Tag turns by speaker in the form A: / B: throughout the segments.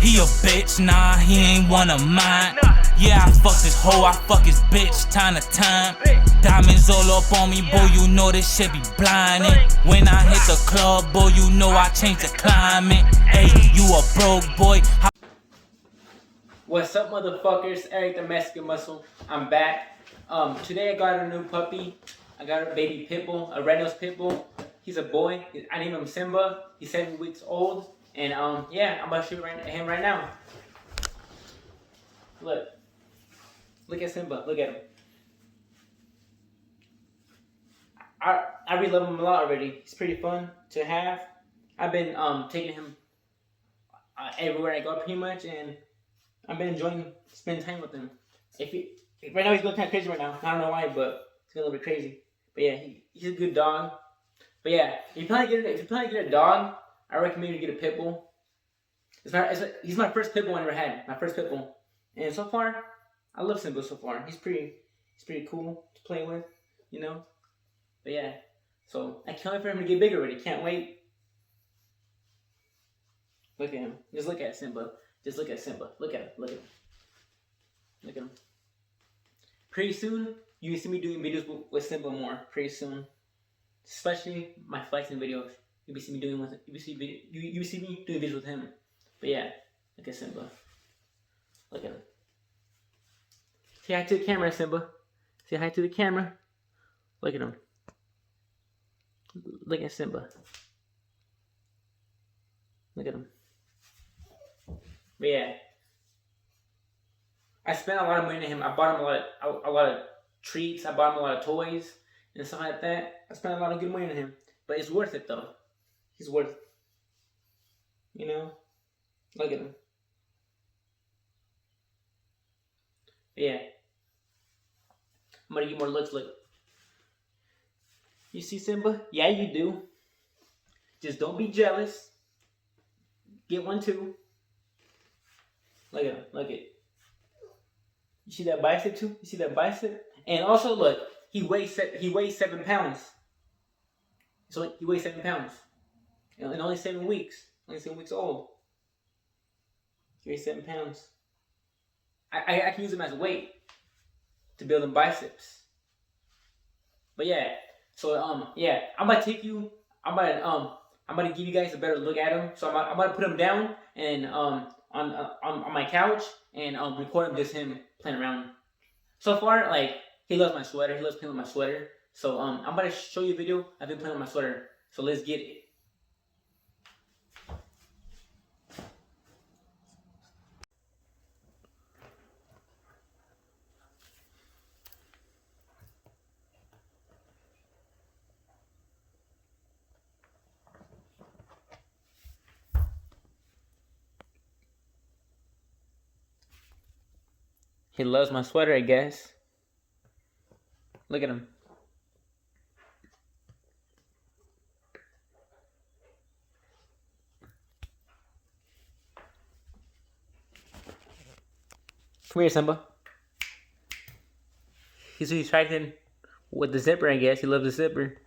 A: He a bitch, nah, he ain't one of mine. Yeah, I fuck this hoe, I fuck his bitch time to time. Diamonds all up on me, boy, you know this shit be blinding. When I hit the club, boy, you know I change the climate. Hey, you a broke boy.
B: What's up, motherfuckers? Eric the Mexican Muscle. I'm back. Today I got a new puppy. I got a baby pitbull, a red-nosed pitbull. He's a boy. I named him Simba. He's 7 weeks old. And yeah, I'm about to shoot him right now. Look at Simba. Look at him. I really love him a lot already. He's pretty fun to have. I've been taking him everywhere I go pretty much, and I've been enjoying spending time with him. Right now he's going kind of crazy right now. I don't know why, but he's going a little bit crazy. But yeah, he's a good dog. But yeah, if you plan to get a dog, I recommend you get a pit bull. He's my first pit bull I ever had. My first pit bull, and so far, I love Simba so far. He's pretty cool to play with, you know. But yeah, so I can't wait for him to get bigger already. Can't wait. Look at him. Just look at Simba. Just look at Simba. Look at him. Look at him. Look at him. Pretty soon, you will see me doing videos with Simba more. Pretty soon, especially my flexing videos. You will see me doing videos with him. But yeah, look at Simba. Look at him. Say hi to the camera, Simba. Say hi to the camera. Look at him. Look at Simba. Look at him. But yeah, I spent a lot of money on him. I bought him a lot of treats. I bought him a lot of toys and stuff like that. I spent a lot of good money on him, but it's worth it though. He's worth it. You know, look at him. But yeah, I'm gonna get more looks. Look, you see Simba? Yeah, you do. Just don't be jealous. Get one too. Look at him. Look at. You see that bicep too? You see that bicep? And also look, he weighs 7 pounds. So he weighs 7 pounds. In only 7 weeks. Only 7 weeks old. He weighs 7 pounds. I can use him as a weight to build him biceps. But yeah. So yeah, I'm gonna give you guys a better look at him. So I'm gonna put him down and on my couch and record him, just him playing around. So far, like, he loves my sweater. He loves playing with my sweater. So I'm gonna show you a video of him playing with my sweater. So let's get it. He loves my sweater, I guess. Look at him. Come here, Simba. He's distracted with the zipper, I guess. He loves the zipper.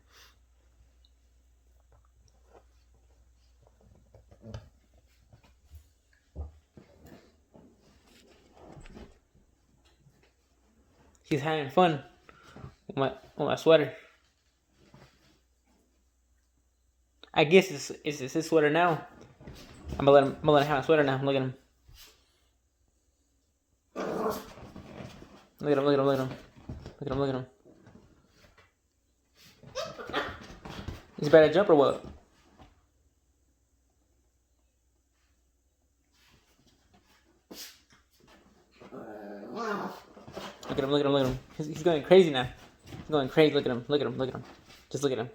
B: He's having fun with my sweater. I guess it's his sweater now. I'm gonna let him have a sweater now. Look at him. Look at him, look at him, look at him. Look at him, look at him. He's about to jump or what? Look at him, look at him, look at him. He's going crazy now. He's going crazy. Look at him, look at him, look at him. Just look at him.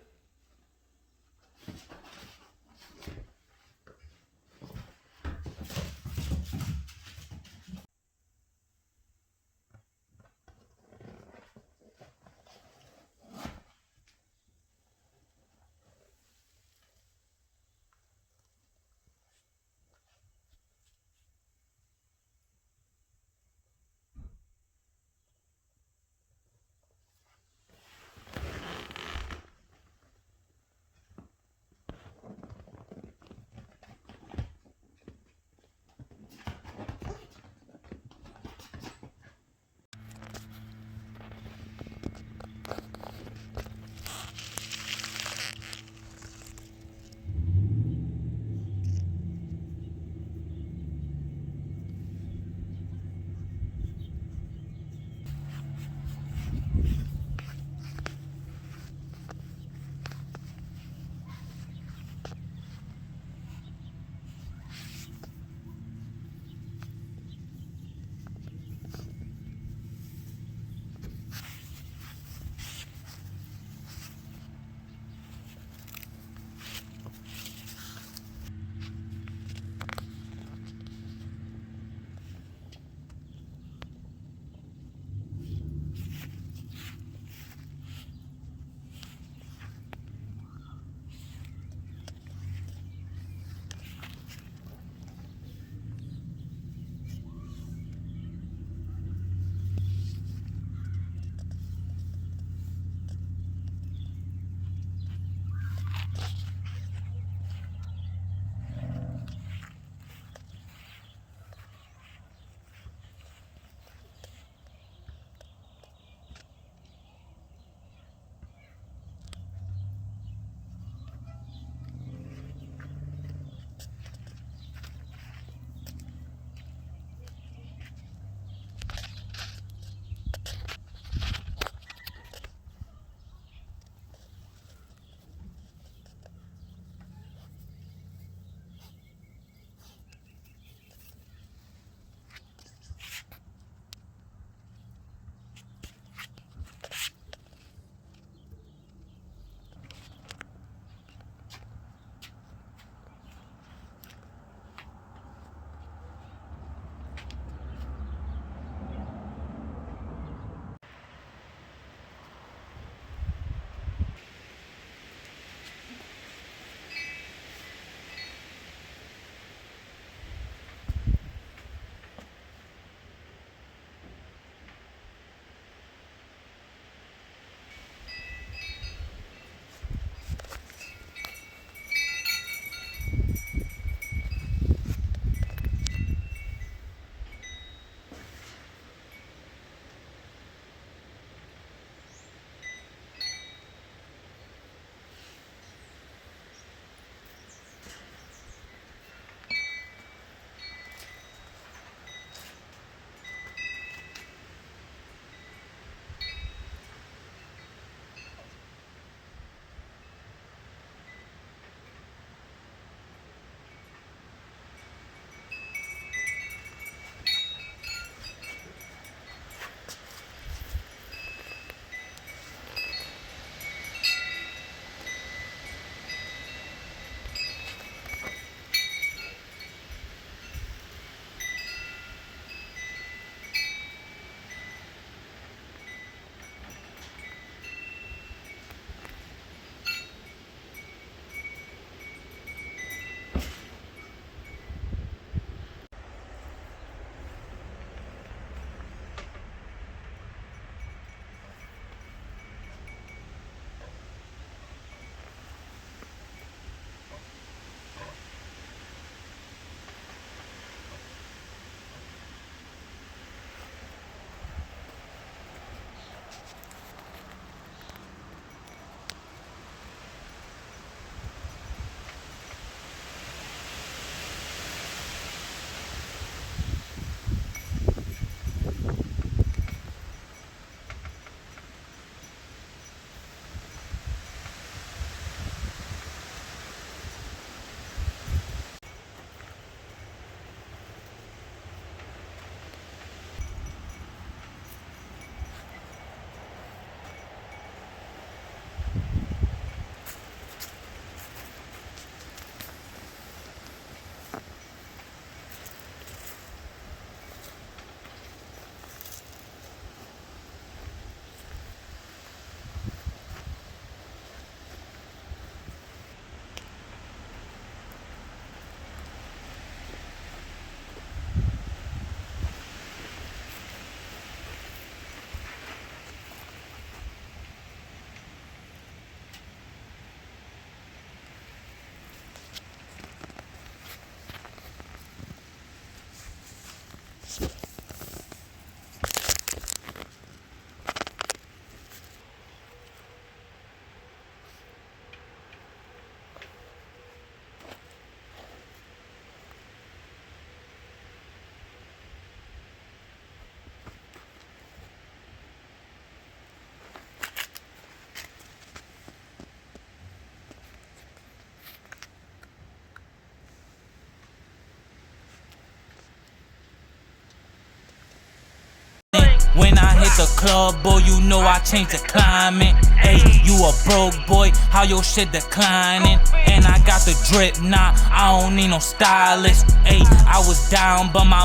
A: hit the club, boy, you know I changed the climate. Ayy, you a broke boy, how your shit declining? And I got the drip, nah, I don't need no stylist. Ayy, I was down, but my